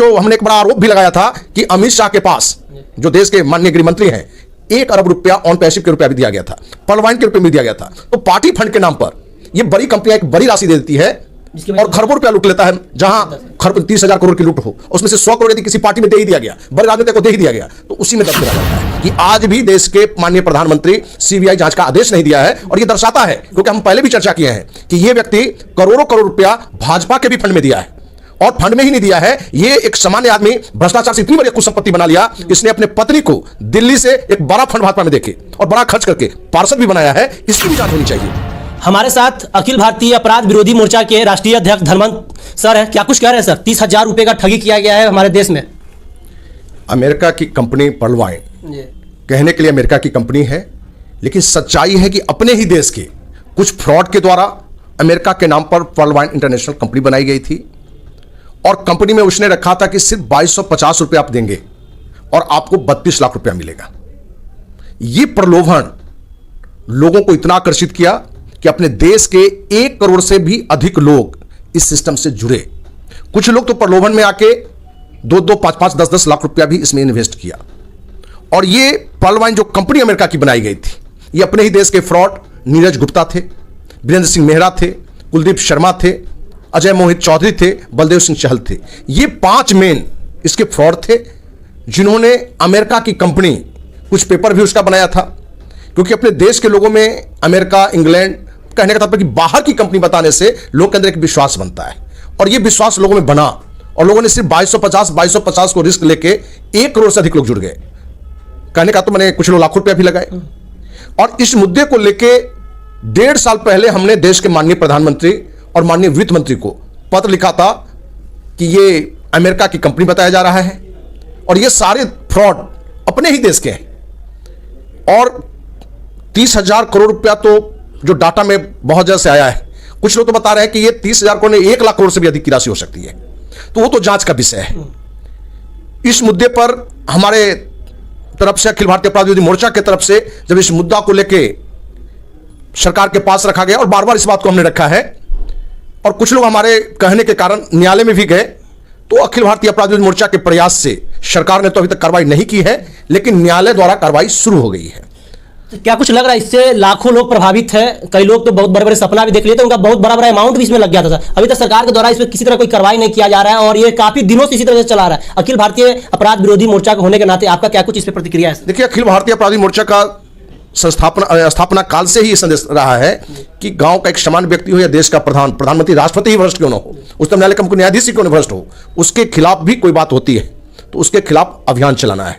जो हमने एक बड़ा आरोप भी लगाया था कि अमित शाह के पास, जो देश के माननीय गृह मंत्री हैं, 1 अरब रुपया ऑन पैसिव के रुपया भी दिया गया था, पर्ल वाइन के रुपये भी दिया गया था। तो पार्टी फंड के नाम पर ये बड़ी कंपनियां एक बड़ी राशि दे देती है और खरबों रुपया लूट लेता है। जहां 30,000 करोड़ की लूट हो, उसमें से 100 करोड़ यदि किसी पार्टी में दे ही दिया गया, बड़े राजनेता को दे ही दिया गया, तो उसी में दर्ज करा जाता है कि आज भी देश के माननीय प्रधानमंत्री सीबीआई जांच का आदेश नहीं दिया है। और यह दर्शाता है, क्योंकि हम पहले भी चर्चा किए हैं कि यह व्यक्ति करोड़ों करोड़ रुपया भाजपा के भी फंड में दिया है, और फंड में ही नहीं दिया है, ये एक सामान्य आदमी भ्रष्टाचार से इतनी बड़ी कुसंपत्ति बना लिया कि इसने अपने पत्नी को दिल्ली से एक बड़ा फंड भाजपा में देके और बड़ा खर्च करके पार्षद भी बनाया है। इसकी भी जांच होनी चाहिए। हमारे साथ अखिल भारतीय अपराध विरोधी मोर्चा के राष्ट्रीय अध्यक्ष धर्मेंद्र सर हैं। क्या कुछ कह रहे हैं सर? 30,000 रुपए का ठगी किया गया है हमारे देश में। अमेरिका की कंपनी पर्ल वाइन कहने के लिए अमेरिका की कंपनी है, लेकिन सच्चाई है कि अपने ही देश के कुछ फ्रॉड के द्वारा अमेरिका के नाम पर पर्ल वाइन इंटरनेशनल कंपनी बनाई गई थी, और कंपनी में उसने रखा था कि सिर्फ 2250 रुपये आप देंगे और आपको 32 लाख रुपया मिलेगा। यह प्रलोभन लोगों को इतना आकर्षित किया कि अपने देश के 1 करोड़ से भी अधिक लोग इस सिस्टम से जुड़े। कुछ लोग तो प्रलोभन में आके 2-2, 5-5, 10-10 लाख रुपया भी इसमें इन्वेस्ट किया। और ये पर्ल वाइन जो कंपनी अमेरिका की बनाई गई थी, ये अपने ही देश के फ्रॉड नीरज गुप्ता थे, वीरेंद्र सिंह मेहरा थे, कुलदीप शर्मा थे, अजय मोहित चौधरी थे, बलदेव सिंह चहल थे। ये 5 मेन इसके फ्रॉड थे, जिन्होंने अमेरिका की कंपनी, कुछ पेपर भी उसका बनाया था, क्योंकि अपने देश के लोगों में अमेरिका, इंग्लैंड कहने का तात्पर्य कि बाहर की कंपनी बताने से लोग के अंदर एक विश्वास बनता है, और ये विश्वास लोगों में बना, और लोगों ने सिर्फ 2250 को रिस्क लेके 1 करोड़ से अधिक लोग जुड़ गए। कहने का तो मैंने कुछ लोग लाखों रुपया भी लगाए। और इस मुद्दे को लेके 1.5 साल पहले हमने देश के माननीय प्रधानमंत्री और माननीय वित्त मंत्री को पत्र लिखा था कि ये अमेरिका की कंपनी बताया जा रहा है और ये सारे फ्रॉड अपने ही देश के हैं। और 30,000 करोड़ रुपया तो जो डाटा में बहुत जल्द से आया है, कुछ लोग तो बता रहे हैं कि ये 30,000 करोड़ ने 1 लाख करोड़ से भी अधिक की राशि हो सकती है, तो वो तो जांच का विषय है। इस मुद्दे पर हमारे तरफ से, अखिल भारतीय अपराध विरोधी मोर्चा की तरफ से, जब इस मुद्दा को लेके सरकार के पास रखा गया, और बार बार इस बात को हमने रखा है, और कुछ लोग हमारे कहने के कारण न्यायालय में भी गए, तो अखिल भारतीय अपराध विरोधी मोर्चा के प्रयास से सरकार ने तो अभी तक कार्रवाई नहीं की है, लेकिन न्यायालय द्वारा कार्रवाई शुरू हो गई है। तो क्या कुछ लग रहा है इससे लाखों लोग प्रभावित हैं? कई लोग तो बहुत बड़े बड़े सपना भी देख लिए थे, उनका बहुत बड़ा बड़ा अमाउंट भी इसमें लग गया था। अभी तक सरकार के द्वारा इसमें किसी तरह कोई कार्रवाई नहीं किया जा रहा है, और ये काफी दिनों से इसी तरह से चला रहा है। अखिल भारतीय अपराध विरोधी मोर्चा के होने के नाते आपका क्या कुछ इस पर प्रतिक्रिया है? देखिए, अखिल भारतीय अपराधी मोर्चा का स्थापना काल से ही संदेश रहा है कि गांव का एक सामान्य व्यक्ति हो या देश का प्रधानमंत्री, राष्ट्रपति ही भ्रष्ट क्यों ना हो, उच्चतम न्यायालय का मुख्य न्यायाधीश ही क्यों ना भ्रष्ट हो, उसके खिलाफ भी कोई बात होती है तो उसके खिलाफ अभियान चलाना है,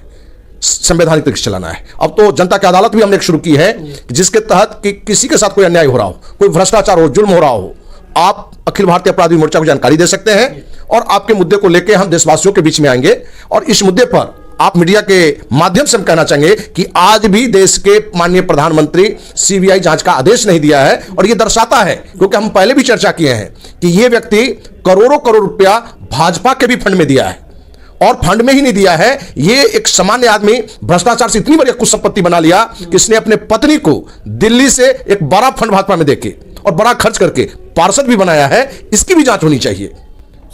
संवैधानिक तरीके से चलाना है। अब तो जनता की अदालत भी हमने शुरू की है, जिसके तहत कि किसी के साथ कोई अन्याय हो रहा हो, कोई भ्रष्टाचार हो, जुल्म हो रहा हो, आप अखिल भारतीय अपराधी मोर्चा को जानकारी दे सकते हैं, और आपके मुद्दे को लेकर हम देशवासियों के बीच में आएंगे। और इस मुद्दे पर आप मीडिया के माध्यम से हम कहना चाहेंगे कि आज भी देश के माननीय प्रधानमंत्री सीबीआई जांच का आदेश नहीं दिया है, और यह दर्शाता है, क्योंकि हम पहले भी चर्चा किए हैं कि यह व्यक्ति करोड़ों करोड़ रुपया भाजपा के भी फंड में दिया है, और फंड में ही नहीं दिया है, ये एक सामान्य आदमी भ्रष्टाचार से इतनी बड़ी कुछ संपत्ति बना लिया कि इसने अपने पत्नी को दिल्ली से एक बड़ा फंड भाजपा में देके और बड़ा खर्च करके पार्षद भी बनाया है। इसकी भी जांच होनी चाहिए।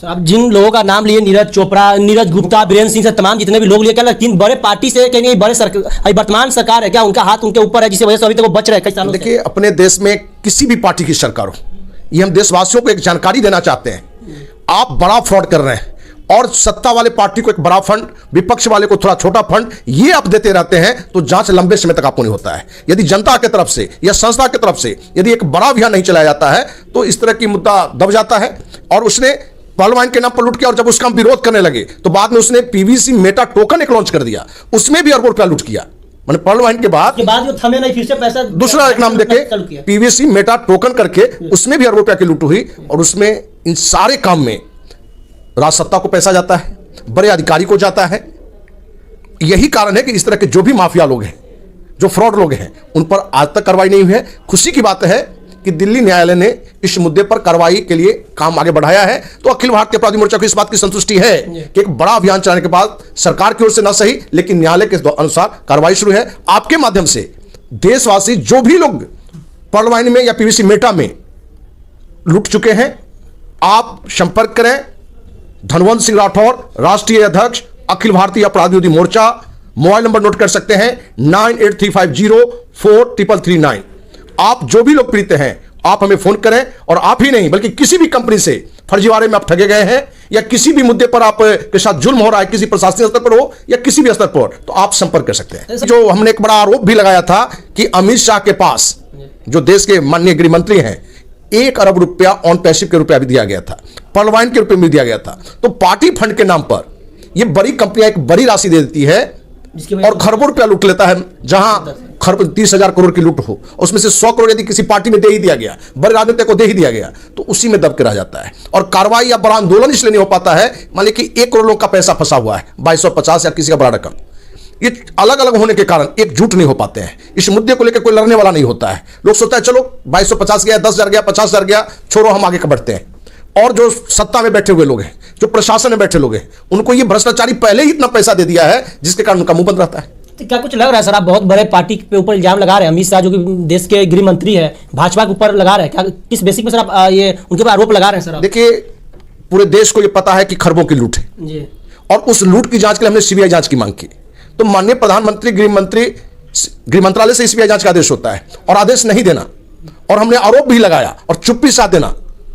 आप जिन लोगों का नाम लिए, नीरज चोपड़ा, नीरज गुप्ता, वीरेंद्र सिंह से तमाम जितने भी लोग लिए, क्या तीन बड़े पार्टी से कहीं बड़े वर्तमान सरकार है क्या, उनका हाथ उनके ऊपर है, जिसकी वजह से अभी तक वो बच रहे हैं कई सालों से? देखिए, अपने देश में किसी भी पार्टी की सरकार हो, ये हम देशवासियों को एक जानकारी देना चाहते हैं। आप बड़ा फ्रॉड कर रहे हैं, और सत्ता वाले पार्टी को एक बड़ा फंड, विपक्ष वाले को थोड़ा छोटा फंड, ये आप देते रहते हैं, तो जांच लंबे समय तक आपको नहीं होता है। यदि जनता की तरफ से या संस्था की तरफ से यदि एक बड़ा अभियान नहीं चलाया जाता है, तो इस तरह की मुद्दा दब जाता है। और उसने पर्ल वाइन के नाम पर लूट किया, और जब उसका हम विरोध करने लगे तो बाद में उसने पीवीसी मेटा टोकन एक लॉन्च कर दिया, उसमें भी अरबों रुपया लूट किया। मैंने पर्ल वाइन के बाद जो थमे नहीं, फिर से पैसा दूसरा एक नाम देके पीवीसी मेटा टोकन करके उसमें भी अरबों रुपया की लूट हुई, और उसमें इन सारे काम में राजसत्ता को पैसा जाता है, बड़े अधिकारी को जाता है। यही कारण है कि इस तरह के जो भी माफिया लोग हैं, जो फ्रॉड लोग हैं, उन पर आज तक कार्रवाई नहीं हुई है। खुशी की बात है कि दिल्ली न्यायालय ने इस मुद्दे पर कार्रवाई के लिए काम आगे बढ़ाया है। तो अखिल भारतीय अपराधी मोर्चा को इस बात की संतुष्टि है कि एक बड़ा अभियान चलाने के बाद सरकार की ओर से न सही, लेकिन न्यायालय के अनुसार कार्रवाई शुरू है। आपके माध्यम से देशवासी जो भी लोग पर्ल वाइन में या पीवीसी मेटा में लूट चुके हैं, आप संपर्क करें, धनवंत सिंह राठौर, राष्ट्रीय अध्यक्ष, अखिल भारतीय अपराध विरोधी मोर्चा। मोबाइल नंबर नोट कर सकते हैं 9835043339। आप जो भी लोग पीड़ित हैं, आप हमें फोन करें, और आप ही नहीं बल्कि किसी भी कंपनी से फर्जीवाड़े में आप ठगे गए हैं या किसी भी मुद्दे पर आप के साथ जुल्म हो रहा है, किसी प्रशासनिक स्तर पर हो या किसी भी स्तर पर, तो आप संपर्क कर सकते हैं। जो हमने एक बड़ा आरोप भी लगाया था कि अमित शाह के पास, जो देश के माननीय गृह मंत्री हैं, 1 अरब रुपया ऑन पैसिव के रुपया भी दिया गया था, पर्लवाइन के रुपये में दिया गया था। तो पार्टी फंड के नाम पर यह बड़ी कंपनियां एक बड़ी राशि दे देती है और खरबों रुपया लूट लेता है। जहां खरब 30,000 करोड़ की लूट हो, उसमें से 100 करोड़ यदि किसी पार्टी में दे ही दिया गया, बड़े राजनीतिक को दे ही दिया गया, तो उसी में दब के रह जाता है। और कार्रवाई या बड़ा आंदोलन इसलिए नहीं हो पाता है, मान लीजिए कि 1 करोड़ लोग का पैसा फंसा हुआ है, 2250 या किसी का बड़ा रकम, ये अलग अलग होने के कारण एकजुट नहीं हो पाते हैं। इस मुद्दे को लेकर कोई लड़ने वाला नहीं होता है। लोग सोचता है चलो 2250 गया, 10,000 गया, 50,000 गया, छोड़ो हम आगे बढ़ते हैं। और जो सत्ता में बैठे हुए लोग हैं, जो प्रशासन में बैठे लोग हैं, उनको ये भ्रष्टाचारी पहले ही इतना पैसा दे दिया है जिसके कारण उनका मुंह बंद रहता है। तो क्या कुछ लग रहा है सर, आप बहुत बड़े पार्टी पे ऊपर इल्जाम लगा रहे हैं, अमित शाह जो कि देश के गृह मंत्री है, भाजपा के ऊपर लगा रहे हैं, क्या किस बेसिक पे सर आप ये उनके ऊपर आरोप लगा रहे हैं सर? देखिए, पूरे देश को ये पता है कि खरबों की लूट है जी, और उस लूट की जांच के लिए हमने सीबीआई जांच की मांग की। तो माननीय प्रधानमंत्री गृह मंत्रालय से सीबीआई जांच का आदेश होता है और आदेश नहीं देना, और हमने आरोप भी लगाया और चुप्पी साथ देना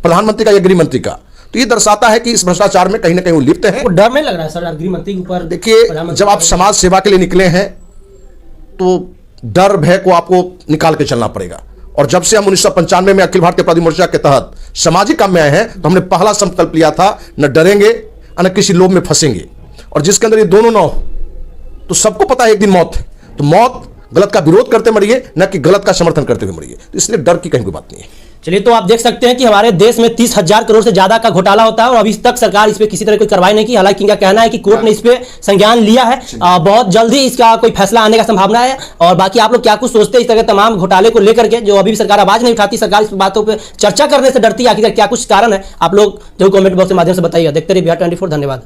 प्रधानमंत्री का या गृह मंत्री का, तो ये दर्शाता है कि इस भ्रष्टाचार में कहीं ना कहीं वो लिप्त है। डर नहीं लग रहा है सर गृह मंत्री के ऊपर? देखिए, जब आप समाज सेवा के लिए निकले हैं तो डर भय को आपको निकाल के चलना पड़ेगा। और जब से हम 1995 में अखिल भारतीय अपराधी मोर्चा के तहत सामाजिक काम में आए हैं, तो हमने पहला संकल्प लिया था, न डरेंगे न किसी लोभ में फंसेंगे। और जिसके अंदर ये दोनों न हो, तो सबको पता है एक दिन मौत है, तो मौत गलत का विरोध करते मरिए, न कि गलत का समर्थन करते हुए मरिए। तो इसलिए डर की कहीं कोई बात नहीं है। चलिए, तो आप देख सकते हैं कि हमारे देश में 30,000 करोड़ से ज्यादा का घोटाला होता है और अभी तक सरकार इस पे किसी तरह कोई कार्रवाई नहीं की। हालांकि इनका कहना है कि कोर्ट ने इस पे संज्ञान लिया है, बहुत जल्दी इसका कोई फैसला आने का संभावना है। और बाकी आप लोग क्या कुछ सोचते हैं इस तरह के तमाम घोटाले को लेकर के, जो अभी भी सरकार आवाज नहीं उठाती, सरकार इस बातों पर चर्चा करने से डरती है, आखिर क्या कुछ कारण है? आप लोग जो कमेंट बॉक्स के माध्यम से बताइएगा। देखते रहिए बिहार 24। धन्यवाद।